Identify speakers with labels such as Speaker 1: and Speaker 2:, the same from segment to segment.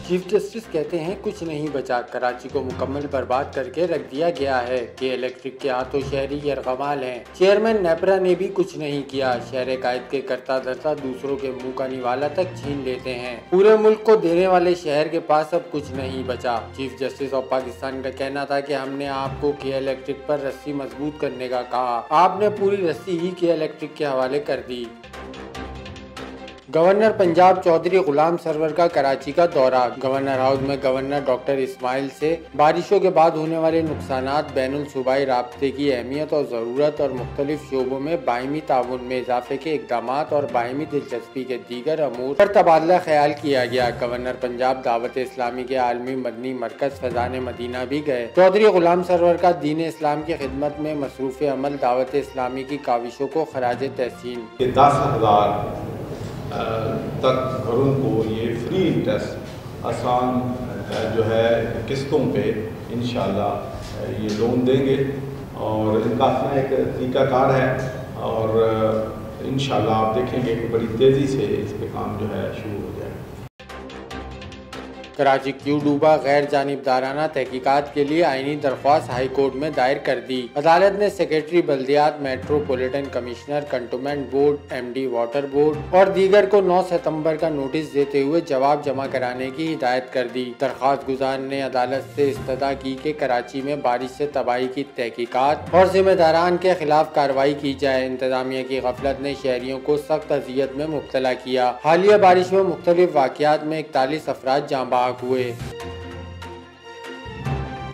Speaker 1: Chief justice कहते हैं कुछ नहीं बचा, कराची को मुकम्मल बर्बाद करके रख दिया गया है कि इलेक्ट्रिक के हाथों शहरी यरगमाल हैं। चेयरमैन नेपरा ने भी कुछ नहीं किया, शहर कायद के करता धरता दूसरों के मुंह का निवाला तक छीन लेते हैं। पूरे मुल्क को देने वाले शहर के पास अब कुछ नहीं बचा। चीफ जस्टिस ऑफ पाकिस्तान का कहना था कि हमने आपको के इलेक्ट्रिक पर रस्सी मजबूत करने का कहा, आपने पूरी रस्सी ही के इलेक्ट्रिक के हवाले कर दी। गवर्नर पंजाब चौधरी गुलाम सरवर का कराची का दौरा। गवर्नर हाउस में गवर्नर डॉक्टर इस्माइल से बारिशों के बाद होने वाले नुकसानात, बैनुल सूबाई राब्ते की अहमियत और ज़रूरत और मुख्तलिफ शोबों में बाहिमी ताउन में इजाफे के इक़दामात और बाहिमी दिलचस्पी के दीगर अमूर पर तबादला ख्याल किया गया। गवर्नर पंजाब दावत इस्लामी के आलमी मदनी मरकज फैज़ान मदीना भी गए। चौधरी गुलाम सरवर का दीन इस्लाम की खिदमत में मसरूफ़ अमल दावत इस्लामी की काविशों को खराज तहसीन।
Speaker 2: 10,000 तक घरों को ये फ्री इंटरेस्ट आसान जो है किस्तों पे इंशाल्लाह ये लोन देंगे और इनका अपना एक तरीक़ाकार है और इंशाल्लाह आप देखेंगे कि बड़ी तेज़ी से इस पे काम जो है शुरू हो जाएगा।
Speaker 1: कराची क्यों डूबा, गैर जानिबदाराना तहकीकात के लिए आईनी दरख्वास्त हाई कोर्ट में दायर कर दी। अदालत ने सेक्रेटरी बल्दियात, metropolitan commissioner, cantonment board, MD water board और दीगर को 9 सितंबर का नोटिस देते हुए जवाब जमा कराने की हिदायत कर दी। दरख्वास्त गुजार ने अदालत से इस्तदा की कि कराची में बारिश से तबाही की तहकीकात और जिम्मेदारान के खिलाफ कार्रवाई की जाए। इंतजामिया की गफलत ने शहरियों को सख्त अजियत में मुब्तला किया। हालिया बारिश में मुख्तलिफ वाक़यात में 41 अफराद जाँ हुए।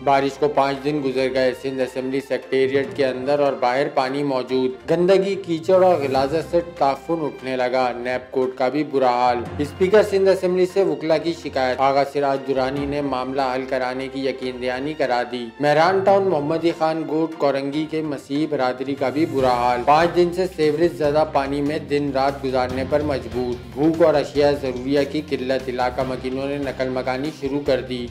Speaker 1: बारिश को 5 दिन गुजर गए। सिंध असेंबली सेक्रेटेरिएट के अंदर और बाहर पानी मौजूद, गंदगी, कीचड़ और गिलाजत से ताफुन उठने लगा। नैब कोर्ट का भी बुरा हाल। स्पीकर सिंध असेंबली से वकला की शिकायत। आगा सिराज दुरानी ने मामला हल कराने की यकीन दहानी करा दी। मेहरान टाउन मोहम्मदी खान गोट कोरंगी के मसीह बरादरी का भी बुरा हाल। 5 दिन से सीवरेज ज्यादा पानी में दिन रात गुजारने पर मजबूर। भूख और अशिया जरूरिया की किल्लत, इलाका मकीनों ने नकल मकानी शुरू कर दी।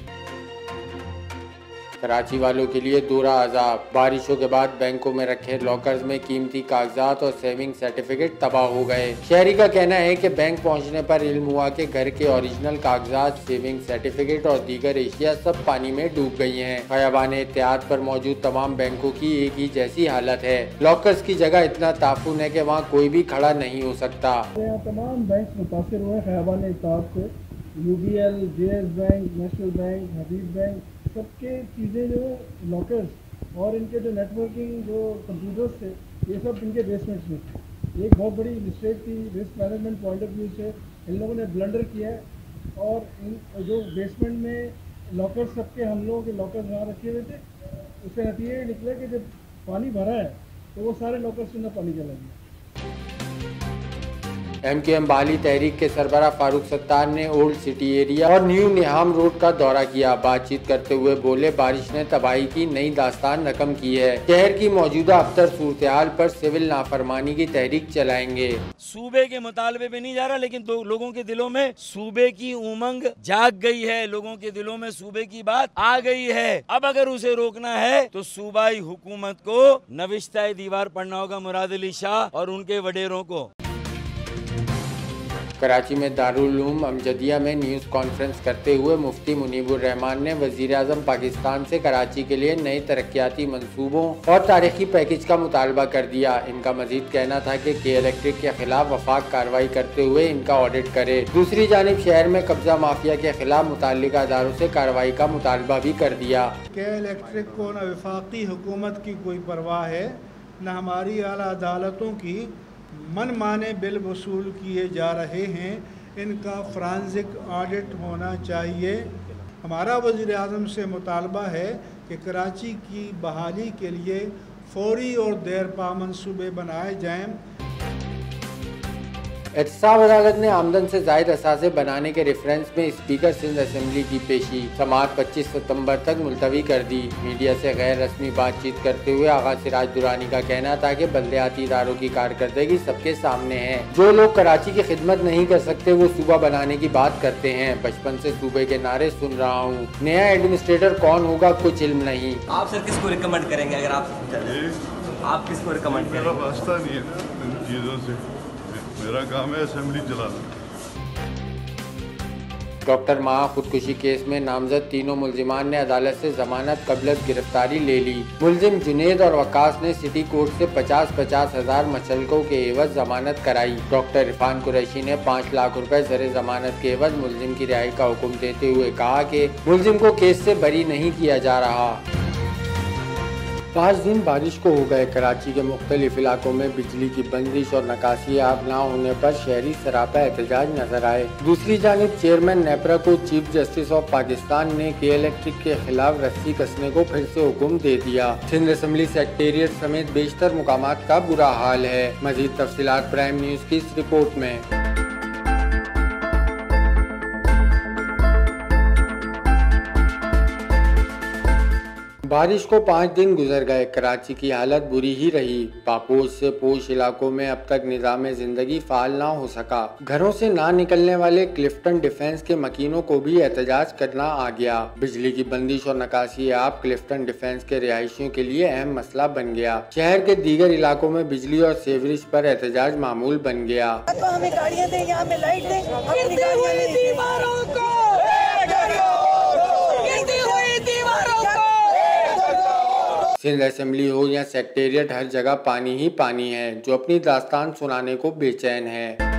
Speaker 1: कराची वालों के लिए दोहरा अजाब। बारिशों के बाद बैंकों में रखे लॉकर्स में कीमती कागजात और सेविंग सर्टिफिकेट तबाह हो गए। शहरी का कहना है कि बैंक पहुंचने पर इल्म हुआ कि घर के ओरिजिनल कागजात, सेविंग सर्टिफिकेट और दीगर एशिया सब पानी में डूब गई हैं। खयाबान एहतियात पर मौजूद तमाम बैंकों की एक ही जैसी हालत है। लॉकर्स की जगह इतना ताफुन है कि वहाँ कोई भी खड़ा नहीं हो सकता।
Speaker 3: तमाम बैंक मुतासर हुए खयाबान एहतियात से। UBL, JS bank, national bank, Habib bank, सबके चीज़ें जो लॉकर्स और इनके जो नेटवर्किंग जो कंप्यूटर्स थे, ये सब इनके बेसमेंट्स में थे। एक बहुत बड़ी मिस्टेक थी risk management point of view से, इन लोगों ने ब्लंडर किया है और इन जो बेसमेंट में लॉकर्स सबके हम लोगों के लॉकर्स वहाँ रखे हुए थे। उससे नतीजे निकले कि जब पानी भरा है तो वो सारे लॉकर्स में पानी चला गया।
Speaker 1: MKM बाली तहरीक के सरबराह फारूक सत्तार ने ओल्ड सिटी एरिया और न्यू निहाम रोड का दौरा किया। बातचीत करते हुए बोले, बारिश ने तबाही की नई दास्तान रकम की है। शहर की मौजूदा अबतर सूरत-ए-हाल पर सिविल नाफरमानी की तहरीक चलाएंगे।
Speaker 4: सूबे के मुतालबे पे नहीं जा रहा, लेकिन लोगों के दिलों में सूबे की उमंग जाग गई है। लोगों के दिलों में सूबे की बात आ गई है। अब अगर उसे रोकना है तो सूबाई हुकूमत को नविश्ता दीवार पढ़ना होगा मुराद अली शाह और उनके वडेरों को।
Speaker 1: कराची में दारुल उलूम अमजदिया में न्यूज़ कॉन्फ्रेंस करते हुए मुफ्ती मुनीबुर रहमान ने वज़ीर आज़म पाकिस्तान से कराची के लिए नए तरक्याती मंसूबों और तारीखी पैकेज का मुतालबा कर दिया। इनका मजीद कहना था कि के इलेक्ट्रिक के खिलाफ वफाक कार्रवाई करते हुए इनका ऑडिट करे। दूसरी जानिब शहर में कब्जा माफिया के खिलाफ मुताल्लिका अदारों से कार्रवाई का मुतालबा भी कर दिया।
Speaker 5: के इलेक्ट्रिक को न वफाकी हुकूमत की कोई परवाह है, न हमारी आला अदालतों की मनमाने बिल वसूल किए जा रहे हैं। इनका फ्रांसिक ऑडिट होना चाहिए। हमारा वज़ीर आज़म से मुतालबा है कि कराची की बहाली के लिए फौरी और देरपा मंसूबे बनाए जाएं।
Speaker 1: एहतसाब अदालत ने आमदन से जायद असासे बनाने के रेफरेंस में स्पीकर सिंध असेंबली की पेशी समाअत 25 सितंबर तक मुलतवी कर दी। मीडिया से गैर रस्मी बातचीत करते हुए आगा सिराज दुरानी का कहना था कि बल्दियाती इदारों की कारकर्दगी सबके सामने है। जो लोग कराची की खिदमत नहीं कर सकते वो सूबा बनाने की बात करते हैं। बचपन से सूबे के नारे सुन रहा हूँ, नया एडमिनिस्ट्रेटर कौन होगा कुछ इल्म नहीं।
Speaker 6: आप सर किसको रिकमेंड करेंगे? अगर आप किसको रिकमेंड करेंगे?
Speaker 7: मेरा वास्ता नहीं है ना इन चीज़ों से, मेरा काम है असेंबली चलाना।
Speaker 1: डॉक्टर महा खुदकुशी केस में नामजद तीनों मुल्जिमान ने अदालत से जमानत कबल गिरफ्तारी ले ली। मुल्जिम जुनेद और वकास ने सिटी कोर्ट से 50-50 हजार मसलकों के एवज जमानत कराई। डॉक्टर इरफान कुरैशी ने 5 लाख रुपए ज़र जमानत के एवज मुल्जिम की रिहाई का हुक्म देते हुए कहा कि मुल्जिम को केस से बरी नहीं किया जा रहा। 5 दिन बारिश को हो गए। कराची के मुख्तलिफ इलाकों में बिजली की बंदिश और नकासी आब न होने पर शहरी सरापा एहतजाज नजर आए। दूसरी जानिब चेयरमैन नेपरा को चीफ जस्टिस ऑफ पाकिस्तान ने के इलेक्ट्रिक के खिलाफ रस्सी कसने को फिर से हुक्म दे दिया। सिंध असम्बली सेक्रेटेरिएट समेत बेशतर मुकामात का बुरा हाल है। मजीद तफसीलात प्राइम न्यूज की इस रिपोर्ट में। बारिश को 5 दिन गुजर गए। कराची की हालत बुरी ही रही। पापोश से पोश इलाकों में अब तक निज़ाम जिंदगी फाल ना हो सका। घरों से ना निकलने वाले क्लिफ्टन डिफेंस के मकीनों को भी एहतजाज करना आ गया। बिजली की बंदिश और नकासी आब क्लिफ्टन डिफेंस के रिहायशियों के लिए अहम मसला बन गया। शहर के दीगर इलाकों में बिजली और सेवरेज पर एहतजाज मामूल बन गया।
Speaker 7: हमें गाड़ियां दें, यहाँ पे लाइट दें, हमें दीवारों को
Speaker 1: सिंध असेंबली हो या सेक्रेटेरिएट, हर जगह पानी ही पानी है जो अपनी दास्तान सुनाने को बेचैन है।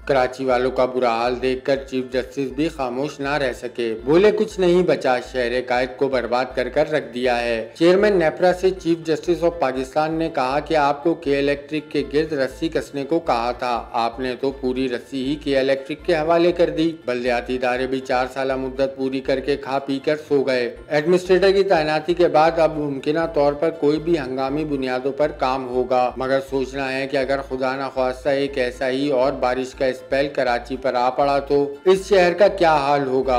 Speaker 1: कराची वालों का बुरा हाल देखकर चीफ जस्टिस भी खामोश ना रह सके। बोले कुछ नहीं बचा, शहर कायद को बर्बाद कर कर रख दिया है। चेयरमैन नेपरा से चीफ जस्टिस ऑफ पाकिस्तान ने कहा कि आपको के इलेक्ट्रिक के गिर्द रस्सी कसने को कहा था, आपने तो पूरी रस्सी ही के इलेक्ट्रिक के हवाले कर दी। बल्दियाती इदारे भी 4 साल मुद्दत पूरी करके खा पी कर सो गए। एडमिनिस्ट्रेटर की तैनाती के बाद अब मुमकिन तौर पर कोई भी हंगामी बुनियादों पर काम होगा, मगर सोचना है कि अगर खुदा न ख्वास्ता एक ऐसा ही और बारिश का स्पेल कराची पर आ पड़ा तो इस शहर का क्या हाल होगा।